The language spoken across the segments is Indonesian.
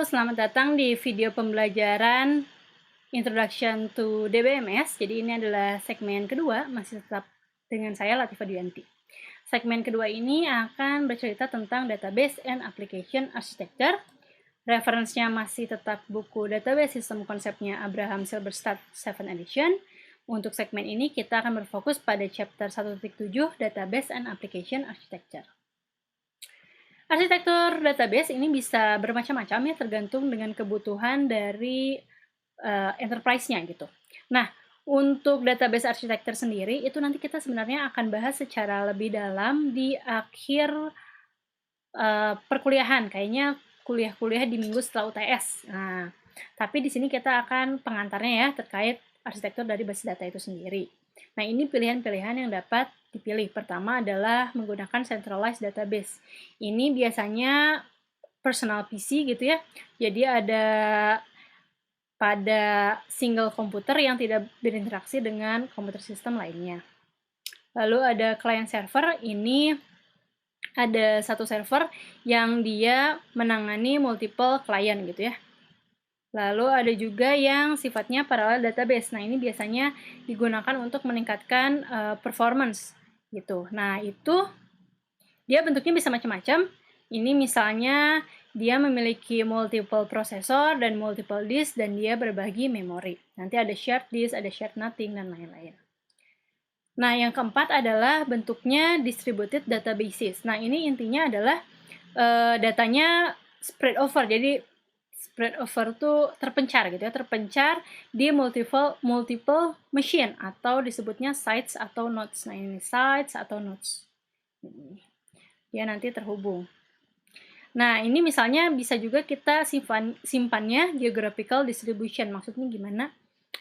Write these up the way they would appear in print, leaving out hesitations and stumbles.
selamat datang di video pembelajaran Introduction to DBMS. Jadi ini adalah segmen kedua, masih tetap dengan saya Latifah Dianti. Segmen kedua ini akan bercerita tentang Database and Application Architecture. Referensinya masih tetap buku Database System konsepnya Abraham Silberstadt 7 edition. Untuk segmen ini kita akan berfokus pada chapter 1.7 Database and Application Architecture. Arsitektur database ini bisa bermacam-macam ya, tergantung dengan kebutuhan dari enterprise-nya gitu. Nah, untuk database arsitektur sendiri itu nanti kita sebenarnya akan bahas secara lebih dalam di akhir perkuliahan, kayaknya kuliah-kuliah di minggu setelah UTS. Nah, tapi di sini kita akan pengantarnya ya terkait arsitektur dari basis data itu sendiri. Nah, ini pilihan-pilihan yang dapat dipilih. Pertama adalah menggunakan centralized database. Ini biasanya personal PC gitu ya. Jadi ada pada single komputer yang tidak berinteraksi dengan komputer sistem lainnya. Lalu ada client server, ini ada satu server yang dia menangani multiple client gitu ya. Lalu ada juga yang sifatnya parallel database. Nah, ini biasanya digunakan untuk meningkatkan performance gitu. Nah, itu dia bentuknya bisa macam-macam. Ini misalnya dia memiliki multiple prosesor dan multiple disk dan dia berbagi memori. Nanti ada shared disk, ada shared nothing, dan lain-lain. Nah, yang keempat adalah bentuknya distributed databases. Nah, ini intinya adalah datanya spread over. Jadi spread over tuh terpencar gitu ya, terpencar di multiple machine atau disebutnya sites atau nodes. Nah, ini sites atau nodes. Dia nanti terhubung. Nah, ini misalnya bisa juga kita simpannya geographical distribution. Maksudnya gimana?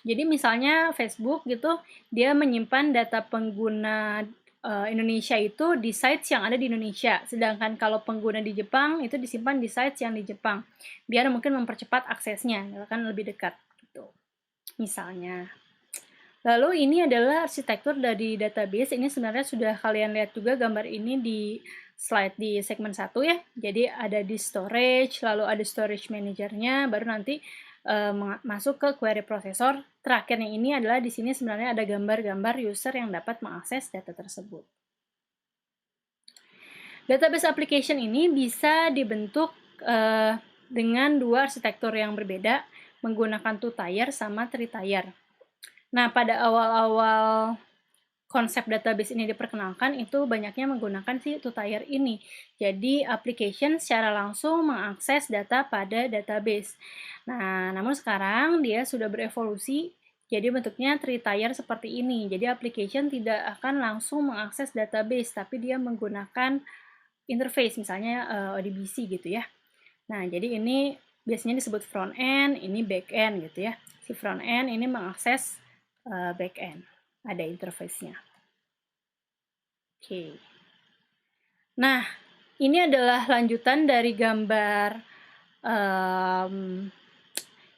Jadi misalnya Facebook gitu, dia menyimpan data pengguna Indonesia itu di sites yang ada di Indonesia. Sedangkan kalau pengguna di Jepang itu disimpan di sites yang di Jepang. Biar mungkin mempercepat aksesnya, kan lebih dekat gitu. Misalnya. Lalu ini adalah arsitektur dari database. Ini sebenarnya sudah kalian lihat juga gambar ini di slide di segmen 1 ya. Jadi ada di storage, lalu ada storage manajernya, baru nanti masuk ke query processor. Terakhirnya ini adalah di sini sebenarnya ada gambar-gambar user yang dapat mengakses data tersebut. Database application ini bisa dibentuk dengan dua arsitektur yang berbeda, menggunakan two-tier sama three-tier. Nah, pada awal-awal konsep database ini diperkenalkan, itu banyaknya menggunakan si two-tier ini. Jadi, application secara langsung mengakses data pada database. Nah, namun sekarang dia sudah berevolusi, jadi bentuknya three-tier seperti ini. Jadi, application tidak akan langsung mengakses database, tapi dia menggunakan interface, misalnya ODBC gitu ya. Nah, jadi ini biasanya disebut front end, ini back end gitu ya. Si front end ini mengakses back end, ada interface-nya. Oke. Nah, ini adalah lanjutan dari gambar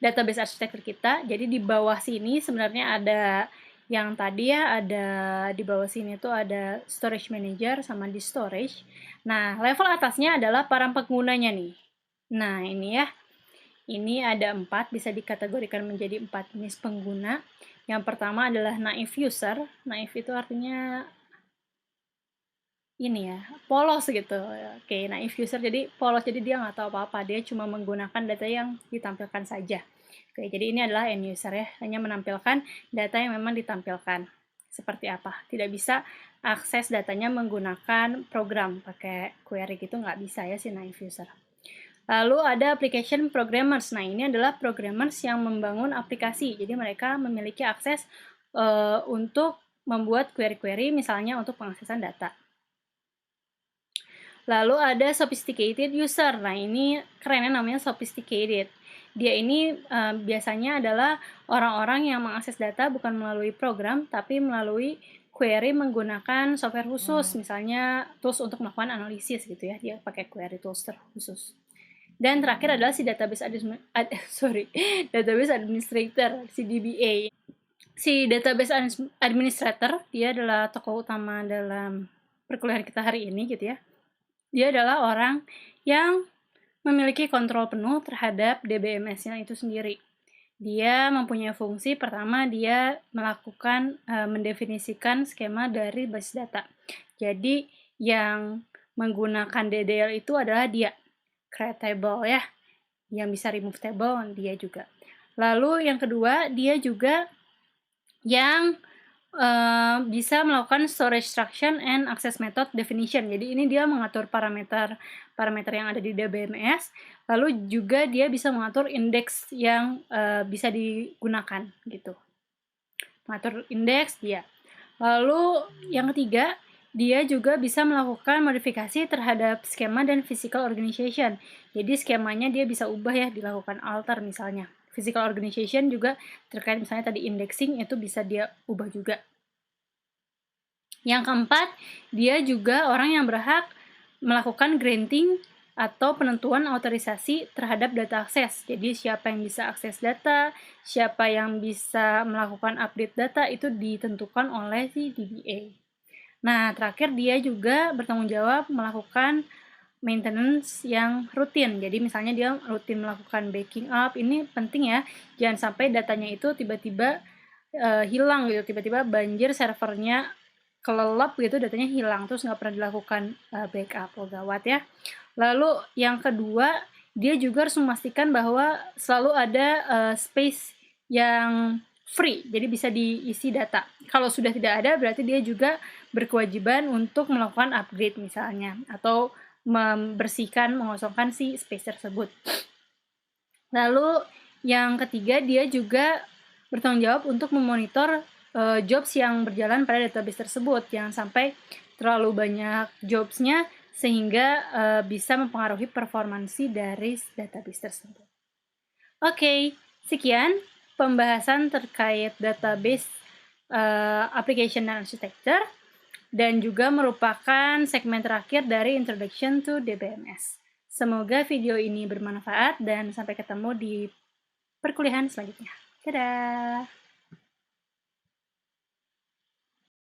database arsitektur kita. Jadi di bawah sini sebenarnya ada yang tadi ya, ada di bawah sini tuh ada storage manager sama di storage. Nah, level atasnya adalah para penggunanya nih. Nah, ini ya. Ini ada 4, bisa dikategorikan menjadi 4 jenis pengguna. Yang pertama adalah naive user. Naive itu artinya ini ya, polos gitu. Oke, naive user jadi polos, jadi dia nggak tahu apa-apa. Dia cuma menggunakan data yang ditampilkan saja. Oke, jadi ini adalah end user ya, hanya menampilkan data yang memang ditampilkan. Seperti apa? Tidak bisa akses datanya menggunakan program, pakai query gitu nggak bisa ya si naive user. Lalu ada application programmers. Nah, ini adalah programmers yang membangun aplikasi. Jadi mereka memiliki akses untuk membuat query-query misalnya untuk pengaksesan data. Lalu ada sophisticated user. Nah, ini kerennya namanya sophisticated. Dia ini biasanya adalah orang-orang yang mengakses data bukan melalui program, tapi melalui query menggunakan software khusus, misalnya tools untuk melakukan analisis gitu ya. Dia pakai query tools khusus. Dan terakhir adalah si database administrator, si DBA. Si database administrator, dia adalah tokoh utama dalam perkuliahan kita hari ini gitu ya. Dia adalah orang yang memiliki kontrol penuh terhadap DBMS-nya itu sendiri. Dia mempunyai fungsi pertama, dia melakukan mendefinisikan skema dari basis data. Jadi yang menggunakan DDL itu adalah dia, create table ya, yang bisa remove table dia juga. Lalu yang kedua, dia juga yang bisa melakukan storage instruction and access method definition. Jadi ini dia mengatur parameter yang ada di DBMS, lalu juga dia bisa mengatur indeks yang bisa digunakan gitu. Mengatur indeks dia. Lalu yang ketiga, dia juga bisa melakukan modifikasi terhadap skema dan physical organization. Jadi skemanya dia bisa ubah ya, dilakukan alter misalnya. Physical organization juga terkait misalnya tadi indexing itu bisa dia ubah juga. Yang keempat, dia juga orang yang berhak melakukan granting atau penentuan otorisasi terhadap data akses. Jadi siapa yang bisa akses data, siapa yang bisa melakukan update data itu ditentukan oleh si DBA. Nah, terakhir dia juga bertanggung jawab melakukan maintenance yang rutin. Jadi misalnya dia rutin melakukan backing up, ini penting ya, jangan sampai datanya itu tiba-tiba hilang gitu, tiba-tiba banjir servernya kelelap gitu, datanya hilang, terus nggak pernah dilakukan backup, gawat ya. Lalu yang kedua, dia juga harus memastikan bahwa selalu ada space yang free, jadi bisa diisi data. Kalau sudah tidak ada, berarti dia juga berkewajiban untuk melakukan upgrade misalnya, atau membersihkan, mengosongkan si space tersebut. Lalu yang ketiga, dia juga bertanggung jawab untuk memonitor jobs yang berjalan pada database tersebut. Jangan sampai terlalu banyak jobsnya sehingga bisa mempengaruhi performansi dari database tersebut. Oke, sekian pembahasan terkait database application dan architecture, dan juga merupakan segmen terakhir dari Introduction to DBMS. Semoga video ini bermanfaat dan sampai ketemu di perkuliahan selanjutnya. Dadah!